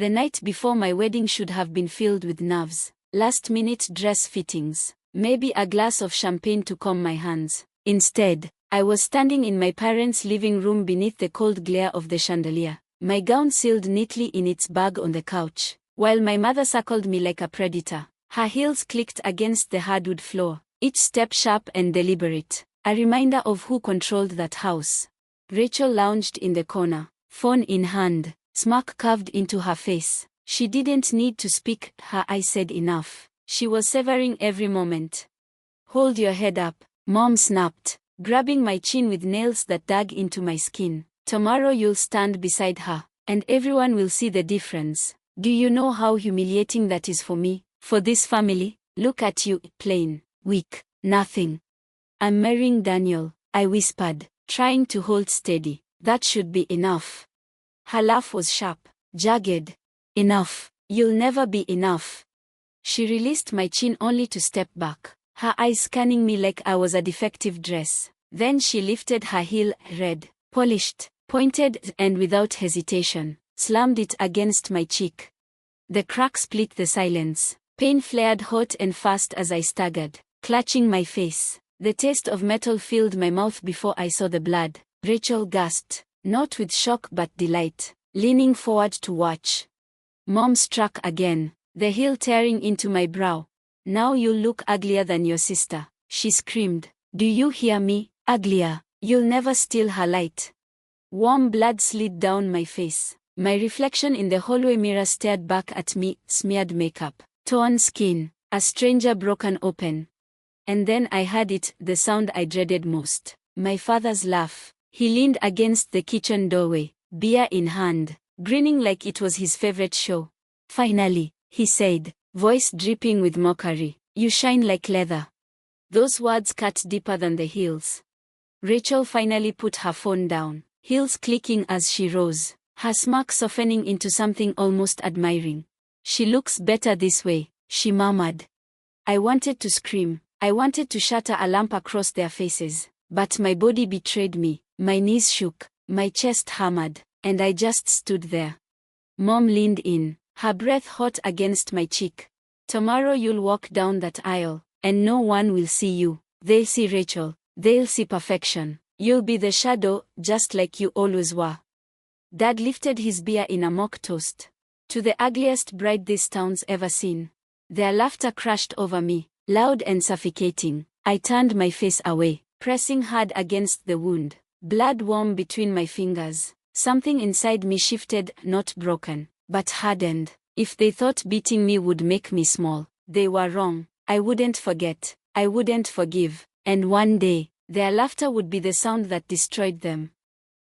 The night before my wedding should have been filled with nerves, last-minute dress fittings, maybe a glass of champagne to calm my hands. Instead, I was standing in my parents' living room beneath the cold glare of the chandelier, my gown sealed neatly in its bag on the couch, while my mother circled me like a predator. Her heels clicked against the hardwood floor, each step sharp and deliberate, a reminder of who controlled that house. Rachel lounged in the corner, phone in hand, smirk carved into her face. She didn't need to speak, her eyes said enough. She was savoring every moment. "Hold your head up," Mom snapped, grabbing my chin with nails that dug into my skin. "Tomorrow you'll stand beside her, and everyone will see the difference. Do you know how humiliating that is for me, for this family? Look at you, plain, weak, nothing." "I'm marrying Daniel," I whispered, trying to hold steady. "That should be enough." Her laugh was sharp, jagged. "Enough. You'll never be enough." She released my chin only to step back, her eyes scanning me like I was a defective dress. Then she lifted her heel, red, polished, pointed, and without hesitation, slammed it against my cheek. The crack split the silence. Pain flared hot and fast as I staggered, clutching my face. The taste of metal filled my mouth before I saw the blood. Rachel gasped, not with shock but delight, leaning forward to watch. Mom struck again, the heel tearing into my brow. "Now you'll look uglier than your sister," she screamed. "Do you hear me? Uglier. You'll never steal her light." Warm blood slid down my face. My reflection in the hallway mirror stared back at me, smeared makeup, torn skin, a stranger broken open. And then I heard it, the sound I dreaded most. My father's laugh. He leaned against the kitchen doorway, beer in hand, grinning like it was his favorite show. "Finally," he said, voice dripping with mockery, "you shine like leather." Those words cut deeper than the heels. Rachel finally put her phone down, heels clicking as she rose, her smirk softening into something almost admiring. "She looks better this way," she murmured. I wanted to scream. I wanted to shatter a lamp across their faces, but my body betrayed me. My knees shook, my chest hammered, and I just stood there. Mom leaned in, her breath hot against my cheek. "Tomorrow you'll walk down that aisle, and no one will see you. They'll see Rachel, they'll see perfection. You'll be the shadow, just like you always were." Dad lifted his beer in a mock toast. "To the ugliest bride this town's ever seen." Their laughter crashed over me, loud and suffocating. I turned my face away, pressing hard against the wound, blood warm between my fingers. Something inside me shifted, not broken, but hardened. If they thought beating me would make me small, they were wrong. I wouldn't forget, I wouldn't forgive, and one day, their laughter would be the sound that destroyed them.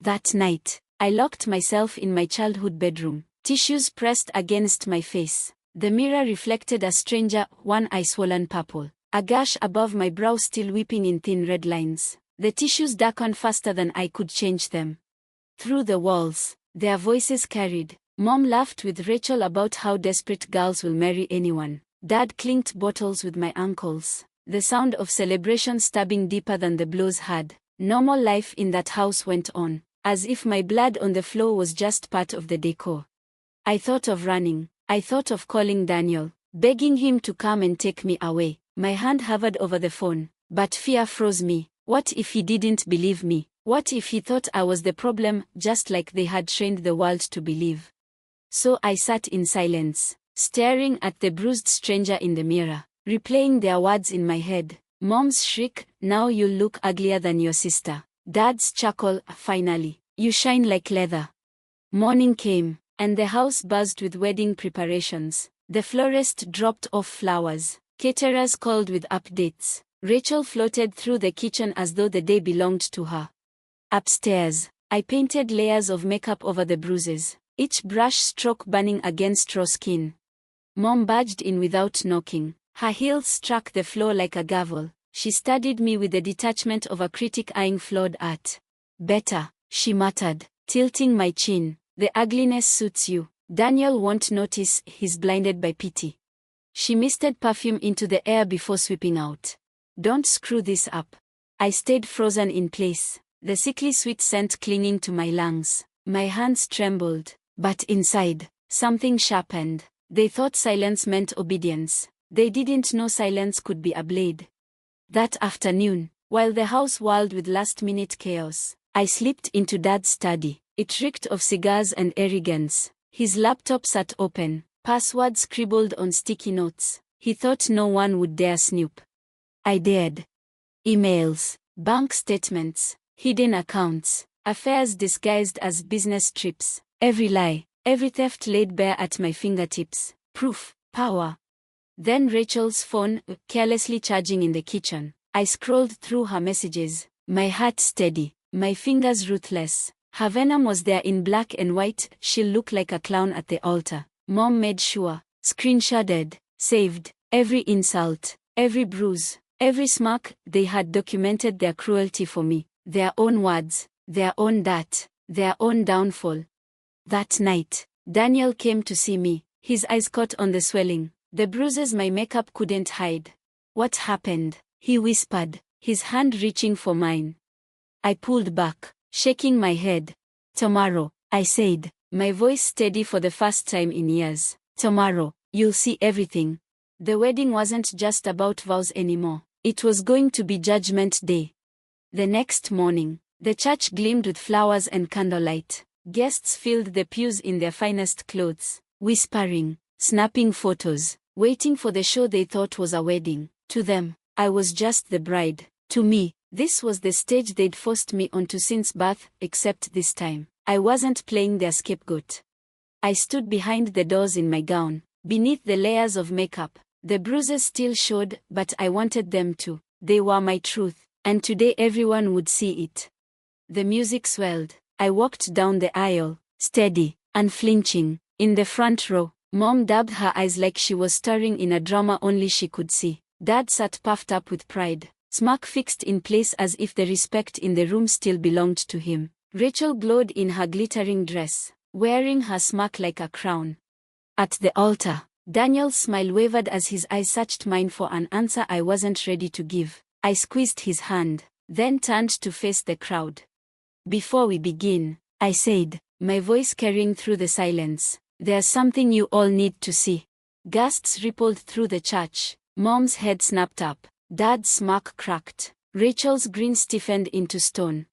That night, I locked myself in my childhood bedroom, tissues pressed against my face. The mirror reflected a stranger, one eye swollen purple, a gash above my brow still weeping in thin red lines. The tissues darkened faster than I could change them. Through the walls, their voices carried. Mom laughed with Rachel about how desperate girls will marry anyone. Dad clinked bottles with my ankles, the sound of celebration stabbing deeper than the blows had. Normal life in that house went on, as if my blood on the floor was just part of the decor. I thought of running. I thought of calling Daniel, begging him to come and take me away. My hand hovered over the phone, but fear froze me. What if he didn't believe me? What if he thought I was the problem, just like they had trained the world to believe? So I sat in silence, staring at the bruised stranger in the mirror, replaying their words in my head. Mom's shriek, "Now you'll look uglier than your sister." Dad's chuckle, "Finally, you shine like leather." Morning came, and the house buzzed with wedding preparations. The florist dropped off flowers. Caterers called with updates. Rachel floated through the kitchen as though the day belonged to her. Upstairs, I painted layers of makeup over the bruises, each brush stroke burning against raw skin. Mom barged in without knocking. Her heels struck the floor like a gavel. She studied me with the detachment of a critic eyeing flawed art. "Better," she muttered, tilting my chin. "The ugliness suits you. Daniel won't notice, he's blinded by pity." She misted perfume into the air before sweeping out. "Don't screw this up." I stayed frozen in place, the sickly sweet scent clinging to my lungs. My hands trembled, but inside, Something sharpened. They thought silence meant obedience. They didn't know silence could be a blade. That afternoon, while the house whirled with last-minute chaos, I slipped into Dad's study. It reeked of cigars and arrogance. His laptop sat open, passwords scribbled on sticky notes. He thought no one would dare snoop. I dared. Emails, bank statements, hidden accounts, affairs disguised as business trips. Every lie, every theft laid bare at my fingertips. Proof, power. Then Rachel's phone, carelessly charging in the kitchen. I scrolled through her messages, my heart steady, my fingers ruthless. Her venom was there in black and white. She'll look like a clown at the altar. Mom made sure. Screenshotted, saved, every insult, every bruise, every smirk. They had documented their cruelty for me. Their own words, their own dirt, their own downfall. That night, Daniel came to see me, his eyes caught on the swelling, the bruises my makeup couldn't hide. What happened? He whispered, his hand reaching for mine. I pulled back, shaking my head. Tomorrow, I said, my voice steady for the first time in years. Tomorrow, you'll see everything. The wedding wasn't just about vows anymore. It was going to be Judgment Day. The next morning, the church gleamed with flowers and candlelight. Guests filled the pews in their finest clothes, whispering, snapping photos, waiting for the show they thought was a wedding. To them, I was just the bride. To me, this was the stage they'd forced me onto since birth, except this time, I wasn't playing their scapegoat. I stood behind the doors in my gown, beneath the layers of makeup. The bruises still showed, but I wanted them to. They were my truth, and today everyone would see it. The music swelled. I walked down the aisle, steady, unflinching. In the front row, Mom dabbed her eyes like she was starring in a drama only she could see. Dad sat puffed up with pride, smirk fixed in place as if the respect in the room still belonged to him. Rachel glowed in her glittering dress, wearing her smirk like a crown. At the altar, Daniel's smile wavered as his eyes searched mine for an answer I wasn't ready to give. I squeezed his hand, then turned to face the crowd. Before we begin, I said, my voice carrying through the silence, there's something you all need to see. Gasps rippled through the church. Mom's head snapped up. Dad's smirk cracked. Rachel's grin stiffened into stone.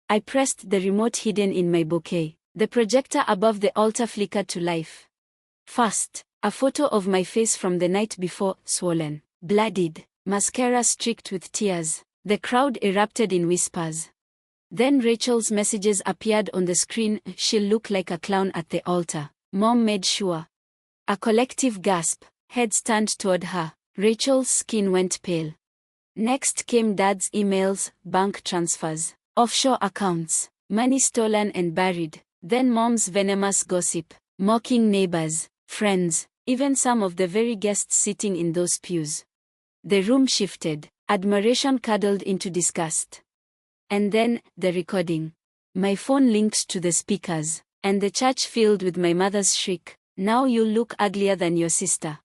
I pressed the remote hidden in my bouquet. The projector above the altar flickered to life. First, a photo of my face from the night before, swollen, bloodied, mascara streaked with tears. The crowd erupted in whispers. Then Rachel's messages appeared on the screen. She'll look like a clown at the altar. Mom made sure. A collective gasp. Heads turned toward her. Rachel's skin went pale. Next came Dad's emails, bank transfers, offshore accounts, money stolen and buried. Then Mom's venomous gossip, mocking neighbors, friends, even some of the very guests sitting in those pews. The room shifted, admiration cuddled into disgust. And then, the recording. My phone linked to the speakers, and the church filled with my mother's shriek, "Now you'll look uglier than your sister."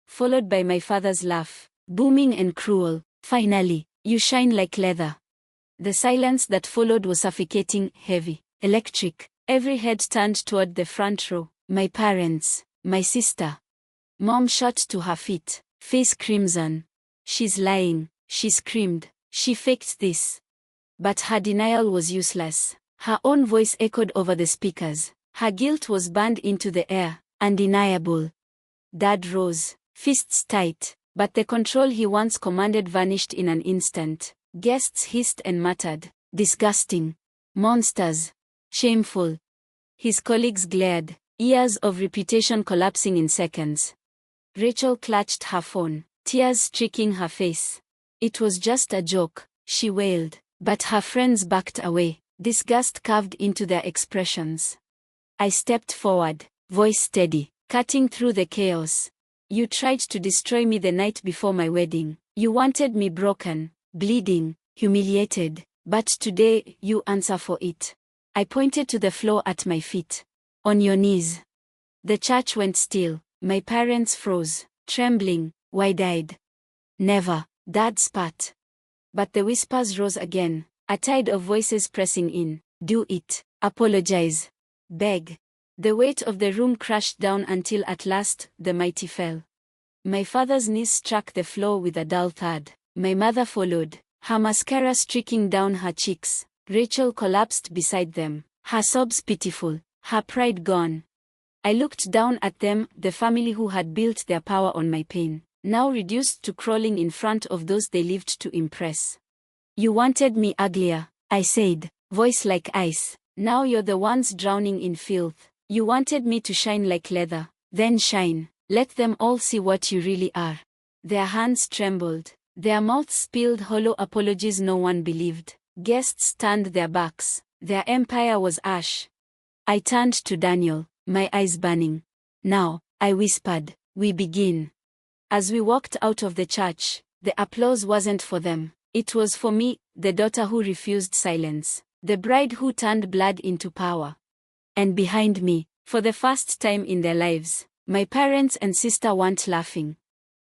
Followed by my father's laugh, booming and cruel, "Finally, you shine like leather." The silence that followed was suffocating, heavy, electric. Every head turned toward the front row. My parents, my sister. Mom shot to her feet, face crimson. "She's lying," she screamed. "She faked this." But her denial was useless. Her own voice echoed over the speakers. Her guilt was burned into the air, undeniable. Dad rose, fists tight, but the control he once commanded vanished in an instant. Guests hissed and muttered, "Disgusting. Monsters. Shameful." His colleagues glared, years of reputation collapsing in seconds. Rachel clutched her phone, tears streaking her face. "It was just a joke," she wailed, but her friends backed away, disgust carved into their expressions. I stepped forward, voice steady, cutting through the chaos. "You tried to destroy me the night before my wedding. You wanted me broken, bleeding, humiliated, but today, you answer for it." I pointed to the floor at my feet. "On your knees." The church went still. My parents froze, trembling, wide-eyed. "Never," Dad spat. But the whispers rose again, a tide of voices pressing in. "Do it. Apologize. Beg." The weight of the room crashed down until at last, the mighty fell. My father's knees struck the floor with a dull thud. My mother followed, her mascara streaking down her cheeks. Rachel collapsed beside them, her sobs pitiful, her pride gone. I looked down at them, the family who had built their power on my pain, now reduced to crawling in front of those they lived to impress. You wanted me uglier, I said, voice like ice. Now you're the ones drowning in filth. You wanted me to shine like leather. Then shine. Let them all see what you really are. Their hands trembled. Their mouths spilled hollow apologies no one believed. Guests turned their backs. Their empire was ash. I turned to Daniel, my eyes burning. Now, I whispered, we begin. As we walked out of the church, the applause wasn't for them. It was for me, the daughter who refused silence, the bride who turned blood into power. And behind me, for the first time in their lives, my parents and sister weren't laughing.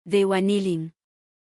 They were kneeling.